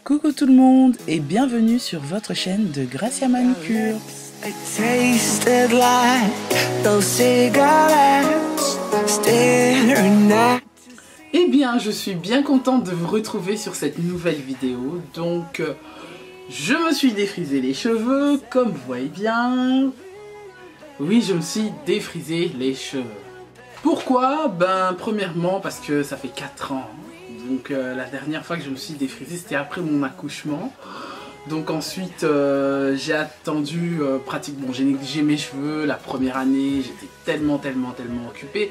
Coucou tout le monde et bienvenue sur votre chaîne de Gracia Manucure. Eh bien, je suis bien contente de vous retrouver sur cette nouvelle vidéo. Donc, je me suis défrisé les cheveux, comme vous voyez bien. Oui, je me suis défrisé les cheveux. Pourquoi? Ben, premièrement, parce que ça fait 4 ans. Donc, la dernière fois que je me suis défrisé, c'était après mon accouchement. Donc ensuite, j'ai attendu pratiquement, j'ai négligé mes cheveux la première année, j'étais tellement occupée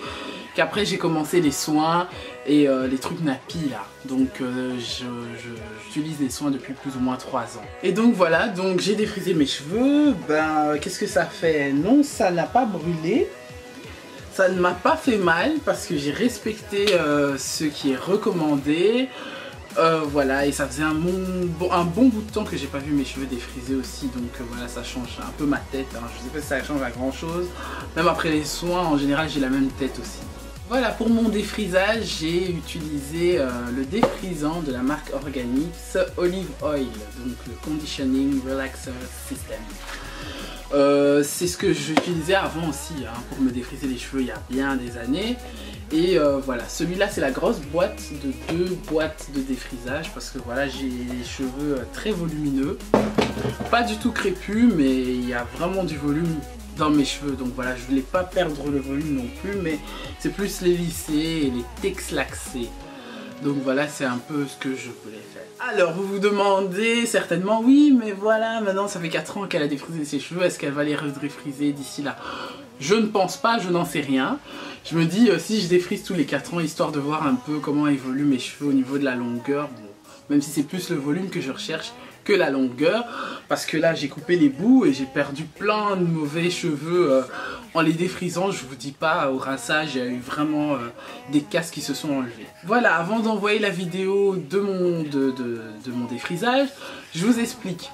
qu'après j'ai commencé les soins et les trucs nappy là. Donc j'utilise les soins depuis plus ou moins 3 ans. Et donc voilà, donc j'ai défrisé mes cheveux, ben qu'est-ce que ça fait? Non, ça n'a pas brûlé. Ça ne m'a pas fait mal parce que j'ai respecté ce qui est recommandé. Voilà, et ça faisait un bon bout de temps que j'ai pas vu mes cheveux défrisés aussi, donc voilà, ça change un peu ma tête, hein. Je sais pas si ça change à grand chose, même après les soins, en général j'ai la même tête aussi. Voilà, pour mon défrisage, j'ai utilisé le défrisant de la marque Organix Olive Oil, donc le Conditioning Relaxer System. C'est ce que j'utilisais avant aussi, hein, pour me défriser les cheveux il y a bien des années. Et voilà, celui-là c'est la grosse boîte de 2 boîtes de défrisage parce que voilà, j'ai les cheveux très volumineux, pas du tout crépus, mais il y a vraiment du volume dans mes cheveux, donc voilà, je voulais pas perdre le volume non plus, mais c'est plus les lisser et les texlaxer. Donc voilà, c'est un peu ce que je voulais faire. Alors vous vous demandez certainement, oui mais voilà, maintenant ça fait 4 ans qu'elle a défrisé ses cheveux, est-ce qu'elle va les redéfriser d'ici là? Je ne pense pas, je n'en sais rien. Je me dis, si je défrise tous les 4 ans, histoire de voir un peu comment évoluent mes cheveux au niveau de la longueur, bon, même si c'est plus le volume que je recherche que la longueur, parce que là j'ai coupé les bouts et j'ai perdu plein de mauvais cheveux en les défrisant. Je vous dis pas, au rinçage il y a eu vraiment des casses qui se sont enlevées. Voilà, avant d'envoyer la vidéo de mon défrisage, je vous explique.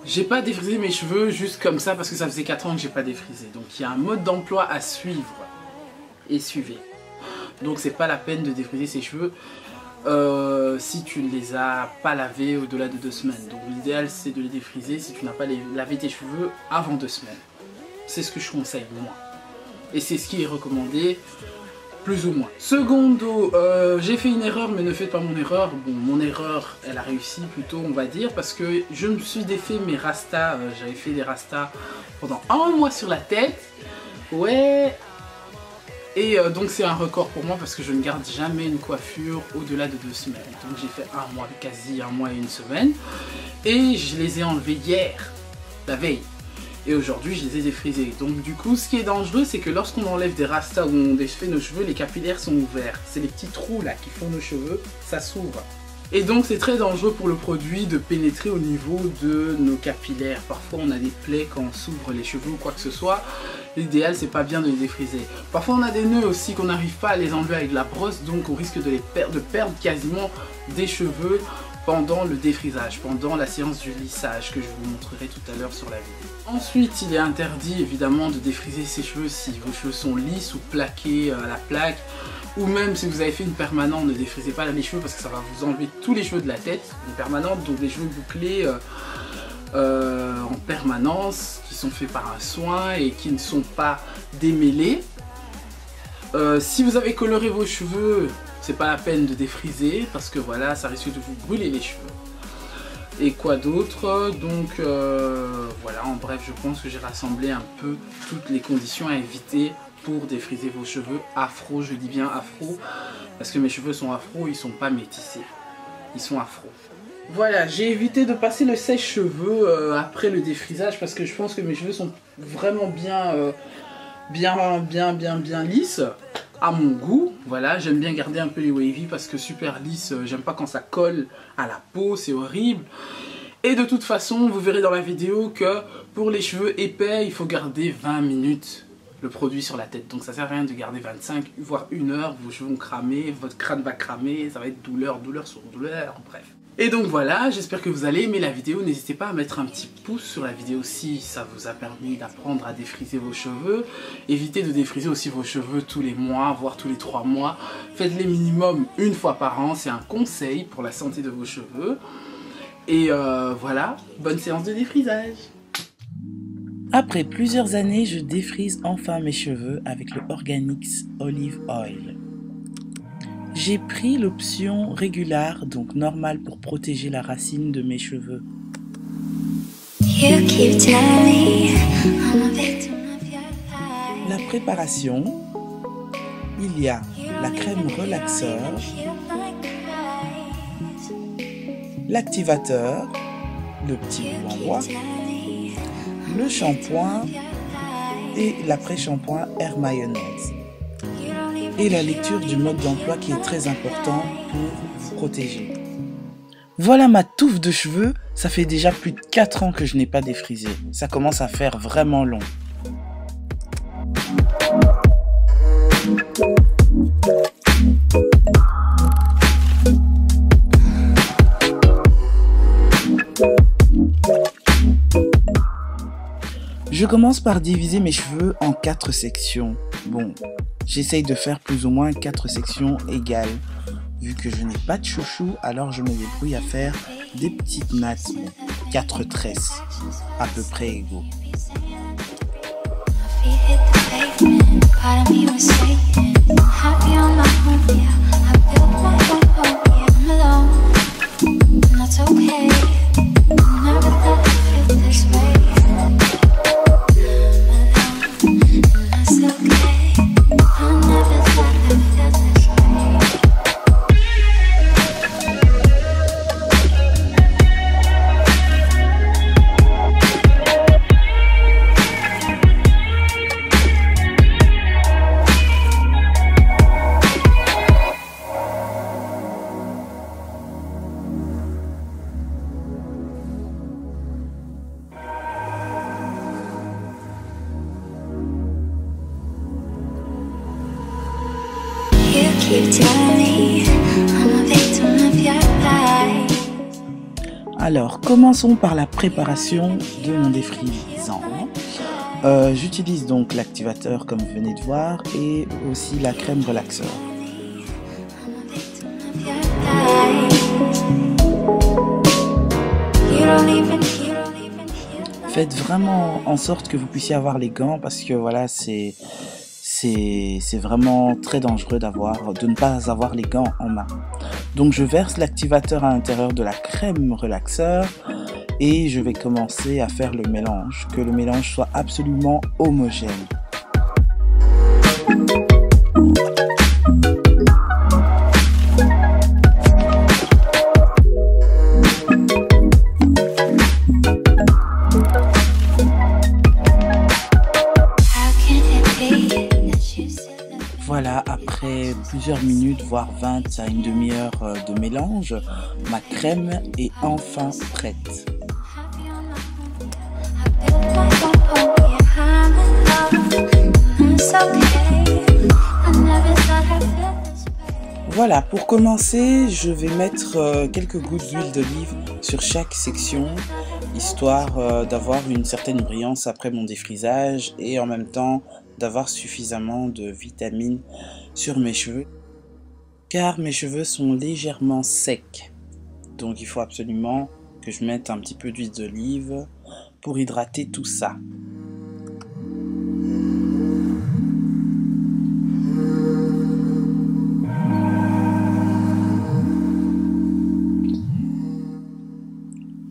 J'ai pas défrisé mes cheveux juste comme ça parce que ça faisait 4 ans que j'ai pas défrisé. Donc il y a un mode d'emploi à suivre. Et suivez. Donc c'est pas la peine de défriser ses cheveux si tu ne les as pas lavés au-delà de 2 semaines. Donc l'idéal c'est de les défriser si tu n'as pas lavé tes cheveux avant 2 semaines. C'est ce que je conseille moi. Et c'est ce qui est recommandé. Plus ou moins. Secondo, j'ai fait une erreur, mais ne faites pas mon erreur. Bon, mon erreur, elle a réussi plutôt, on va dire, parce que je me suis défait mes rastas. J'avais fait des rastas pendant 1 mois sur la tête. Ouais. Et donc c'est un record pour moi parce que je ne garde jamais une coiffure au-delà de 2 semaines. Donc j'ai fait 1 mois, quasi 1 mois et 1 semaine. Et je les ai enlevés hier, la veille. Et aujourd'hui je les ai défrisés. Donc du coup ce qui est dangereux c'est que lorsqu'on enlève des rastas ou on défait nos cheveux, les capillaires sont ouverts. C'est les petits trous là qui font nos cheveux, ça s'ouvre. Et donc c'est très dangereux pour le produit de pénétrer au niveau de nos capillaires. Parfois on a des plaies quand on s'ouvre les cheveux ou quoi que ce soit. L'idéal c'est pas bien de les défriser. Parfois on a des nœuds aussi qu'on n'arrive pas à les enlever avec la brosse, donc on risque de perdre quasiment des cheveux pendant le défrisage, pendant la séance du lissage que je vous montrerai tout à l'heure sur la vidéo. Ensuite, il est interdit évidemment de défriser ses cheveux si vos cheveux sont lisses ou plaqués à la plaque, ou même si vous avez fait une permanente, ne défrisez pas les cheveux parce que ça va vous enlever tous les cheveux de la tête. Une permanente, donc les cheveux bouclés en permanence, qui sont faits par un soin et qui ne sont pas démêlés. Si vous avez coloré vos cheveux, c'est pas la peine de défriser parce que voilà, ça risque de vous brûler les cheveux. Et quoi d'autre? Donc voilà, en bref, je pense que j'ai rassemblé un peu toutes les conditions à éviter pour défriser vos cheveux afro. Je dis bien afro parce que mes cheveux sont afro, ils sont pas métissés, ils sont afro. Voilà, j'ai évité de passer le sèche-cheveux après le défrisage parce que je pense que mes cheveux sont vraiment bien lisses. À mon goût, voilà, j'aime bien garder un peu les wavy parce que super lisse, j'aime pas quand ça colle à la peau, c'est horrible. Et de toute façon, vous verrez dans la vidéo que pour les cheveux épais, il faut garder 20 minutes le produit sur la tête. Donc ça sert à rien de garder 25, voire 1 heure, vos cheveux vont cramer, votre crâne va cramer, ça va être douleur sur douleur, bref. Et donc voilà, j'espère que vous allez aimer la vidéo. N'hésitez pas à mettre un petit pouce sur la vidéo si ça vous a permis d'apprendre à défriser vos cheveux. Évitez de défriser aussi vos cheveux tous les mois, voire tous les 3 mois. Faites-les minimum 1 fois par an, c'est un conseil pour la santé de vos cheveux. Et voilà, bonne séance de défrisage. Après plusieurs années, je défrise enfin mes cheveux avec le Organics Olive Oil. J'ai pris l'option régulière, donc normale pour protéger la racine de mes cheveux. La préparation, il y a la crème relaxeur, l'activateur, le petit bout en bois, le shampoing et l'après-shampoing Air Mayonnaise. Et la lecture du mode d'emploi qui est très important pour vous protéger. Voilà ma touffe de cheveux, ça fait déjà plus de 4 ans que je n'ai pas défrisé. Ça commence à faire vraiment long. Je commence par diviser mes cheveux en 4 sections. Bon, j'essaye de faire plus ou moins 4 sections égales. Vu que je n'ai pas de chouchou, alors je me débrouille à faire des petites nattes, 4 tresses, à peu près égaux. Alors, commençons par la préparation de mon défrisant. J'utilise donc l'activateur comme vous venez de voir et aussi la crème relaxeur. Faites vraiment en sorte que vous puissiez avoir les gants parce que voilà, c'est vraiment très dangereux de ne pas avoir les gants en main. Donc je verse l'activateur à l'intérieur de la crème relaxeur et je vais commencer à faire le mélange, que le mélange soit absolument homogène. Voilà, après plusieurs minutes, voire 20 à une demi-heure de mélange, ma crème est enfin prête. Voilà, pour commencer, je vais mettre quelques gouttes d'huile d'olive sur chaque section, histoire d'avoir une certaine brillance après mon défrisage et en même temps d'avoir suffisamment de vitamines sur mes cheveux car mes cheveux sont légèrement secs, donc il faut absolument que je mette un petit peu d'huile d'olive pour hydrater tout ça.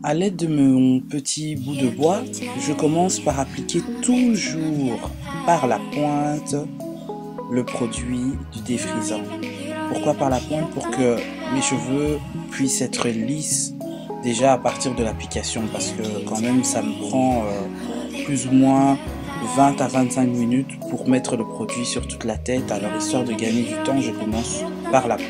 À l'aide de mon petit bout de bois, je commence par appliquer toujours par la pointe le produit du défrisant. Pourquoi par la pointe? Pour que mes cheveux puissent être lisses déjà à partir de l'application, parce que quand même ça me prend plus ou moins 20 à 25 minutes pour mettre le produit sur toute la tête. Alors histoire de gagner du temps, je commence par la pointe.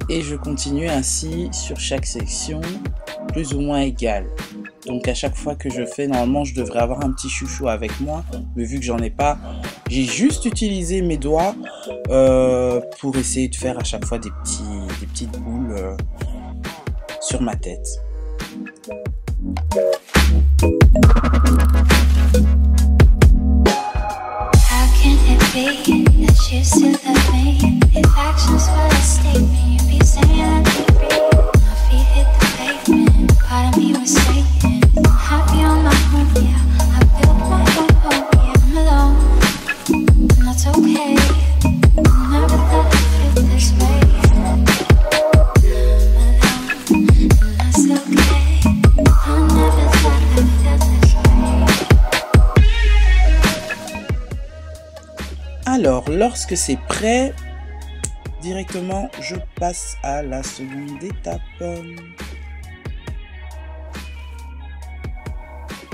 Et je continue ainsi sur chaque section, plus ou moins égale. Donc à chaque fois que je fais, normalement je devrais avoir un petit chouchou avec moi, mais vu que j'en ai pas, j'ai juste utilisé mes doigts pour essayer de faire à chaque fois des petites boules sur ma tête. Alors, lorsque c'est prêt, directement, je passe à la seconde étape.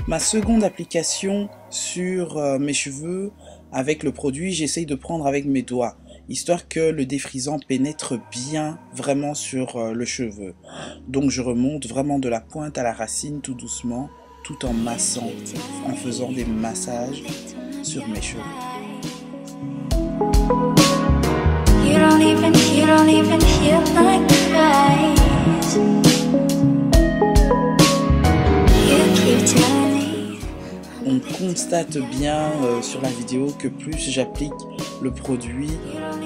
Ma seconde application sur mes cheveux avec le produit, j'essaye de prendre avec mes doigts, histoire que le défrisant pénètre bien vraiment sur le cheveu. Donc je remonte vraiment de la pointe à la racine tout doucement, tout en massant, en faisant des massages sur mes cheveux. You don't even feel like Christ. You keep telling. On constate bien sur la vidéo que plus j'applique le produit,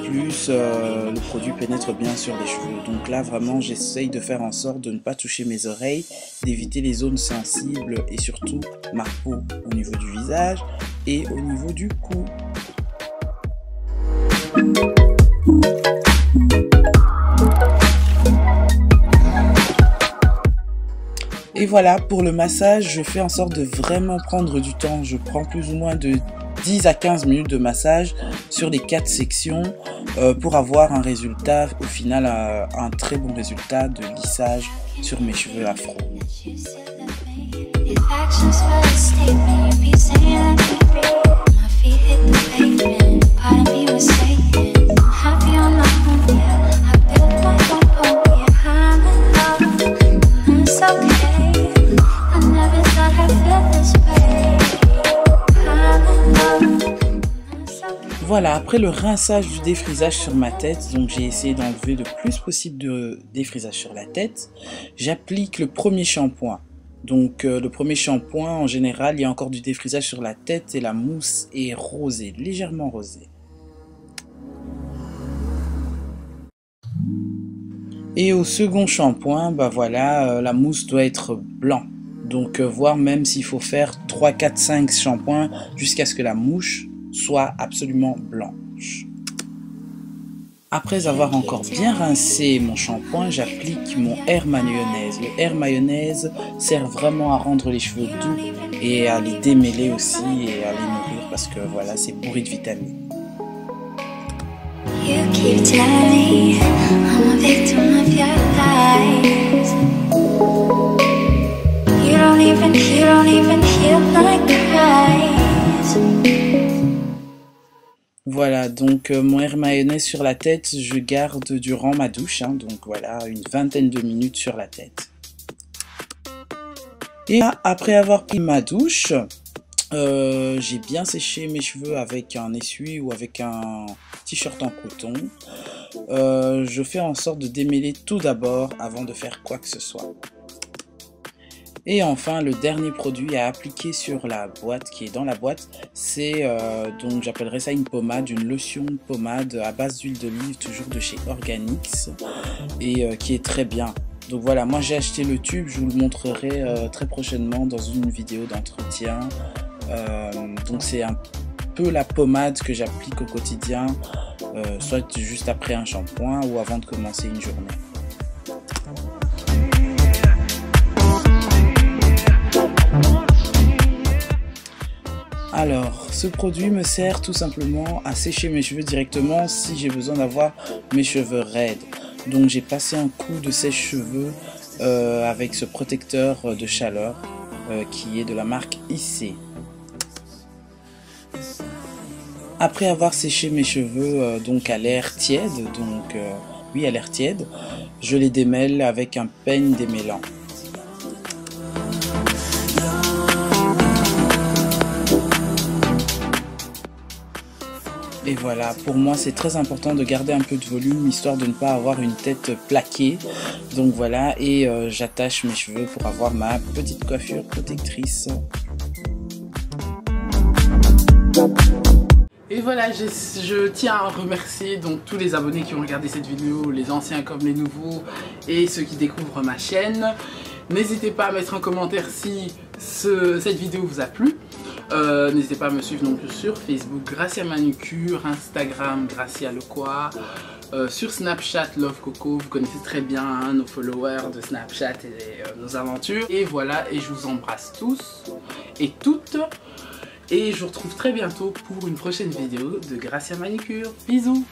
plus le produit pénètre bien sur les cheveux. Donc là vraiment j'essaye de faire en sorte de ne pas toucher mes oreilles, d'éviter les zones sensibles et surtout ma peau au niveau du visage et au niveau du cou. Et voilà, pour le massage, je fais en sorte de vraiment prendre du temps. Je prends plus ou moins de 10 à 15 minutes de massage sur les 4 sections pour avoir un résultat, au final un très bon résultat de lissage sur mes cheveux afro. Voilà, après le rinçage du défrisage sur ma tête, donc j'ai essayé d'enlever le plus possible de défrisage sur la tête, j'applique le premier shampoing. Donc le premier shampoing, en général, il y a encore du défrisage sur la tête et la mousse est rosée, légèrement rosée. Et au second shampoing, bah voilà, la mousse doit être blanc. Donc voire même s'il faut faire 3, 4, 5 shampoings jusqu'à ce que la mouche soit absolument blanche. Après avoir encore bien rincé mon shampoing, j'applique mon air mayonnaise. Le air mayonnaise sert vraiment à rendre les cheveux doux et à les démêler aussi et à les nourrir parce que voilà, c'est bourré de vitamines. You keep telling me I'm a victim of your lies. You don't even feel like Christ. Voilà, donc mon air mayonnaise sur la tête, je garde durant ma douche, hein, donc voilà, une vingtaine de minutes sur la tête. Et là, après avoir pris ma douche, j'ai bien séché mes cheveux avec un essuie ou avec un t-shirt en coton. Je fais en sorte de démêler tout d'abord avant de faire quoi que ce soit. Et enfin, le dernier produit à appliquer sur la boîte, qui est dans la boîte, c'est donc j'appellerais ça une pommade, une lotion pommade à base d'huile d'olive, toujours de chez Organix, et qui est très bien. Donc voilà, moi j'ai acheté le tube, je vous le montrerai très prochainement dans une vidéo d'entretien. Donc c'est un peu la pommade que j'applique au quotidien, soit juste après un shampoing ou avant de commencer une journée. Alors, ce produit me sert tout simplement à sécher mes cheveux directement si j'ai besoin d'avoir mes cheveux raides. Donc j'ai passé un coup de sèche-cheveux avec ce protecteur de chaleur qui est de la marque IC. Après avoir séché mes cheveux donc à l'air tiède, oui à l'air tiède, je les démêle avec un peigne démêlant. Et voilà, pour moi c'est très important de garder un peu de volume histoire de ne pas avoir une tête plaquée. Donc voilà, et j'attache mes cheveux pour avoir ma petite coiffure protectrice. Et Et voilà, je tiens à remercier donc tous les abonnés qui ont regardé cette vidéo, les anciens comme les nouveaux et ceux qui découvrent ma chaîne. N'hésitez pas à mettre un commentaire si cette vidéo vous a plu. N'hésitez pas à me suivre non plus sur Facebook Gracia Manucure, Instagram Gracia Lecois, sur Snapchat Love Coco. Vous connaissez très bien hein, nos followers de Snapchat et nos aventures. Et voilà, et je vous embrasse tous et toutes. Et je vous retrouve très bientôt pour une prochaine vidéo de Gracia Manucure. Bisous!